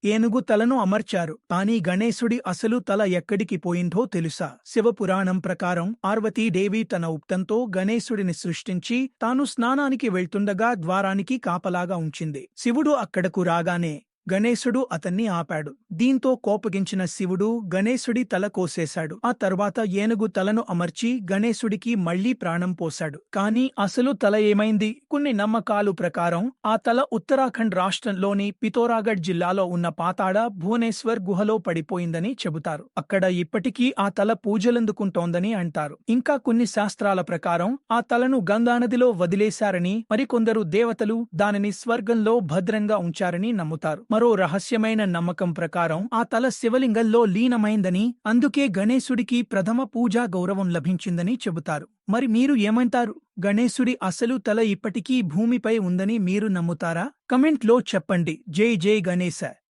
ఏనుగు తలను అమర్చారు. కానీ గణేశుడి అసలు తల ఎక్కడికి పోయిందో తెలుసా? శివపురాణం ప్రకారం పార్వతీదేవి తన ఉక్తంతో గణేశుడిని సృష్టించి తాను స్నానానికి వెళ్తుండగా ద్వారానికి కాపలాగా ఉంచింది. శివుడు అక్కడకు రాగానే గణేశుడు అతన్ని ఆపాడు. దీంతో కోపగించిన శివుడు గణేశుడి తల కోసేశాడు. ఆ తర్వాత ఏనుగు తలను అమర్చి గణేశుడికి మళ్లీ ప్రాణం పోశాడు. కాని అసలు తల ఏమైంది? కొన్ని నమ్మకాలు ప్రకారం ఆ తల ఉత్తరాఖండ్ రాష్ట్రంలోని పితోరాగఢ్ జిల్లాలో ఉన్న పాతాళ భువనేశ్వర్ గుహలో పడిపోయిందని చెబుతారు. అక్కడ ఇప్పటికీ ఆ తల పూజలందుకుంటోందని అంటారు. ఇంకా కొన్ని శాస్త్రాల ప్రకారం ఆ తలను గంగానదిలో వదిలేశారని, మరికొందరు దేవతలు దానిని స్వర్గంలో భద్రంగా ఉంచారని నమ్ముతారు. మరో రహస్యమైన నమ్మకం ప్రకారం ఆ తల శివలింగంలో లీనమైందని, అందుకే గణేశుడికి ప్రథమ పూజా గౌరవం లభించిందని చెబుతారు. మరి మీరు ఏమంటారు? గణేశుడి అసలు తల ఇప్పటికీ భూమిపై ఉందని మీరు నమ్ముతారా? కమెంట్లో చెప్పండి. జై జై గణేశ.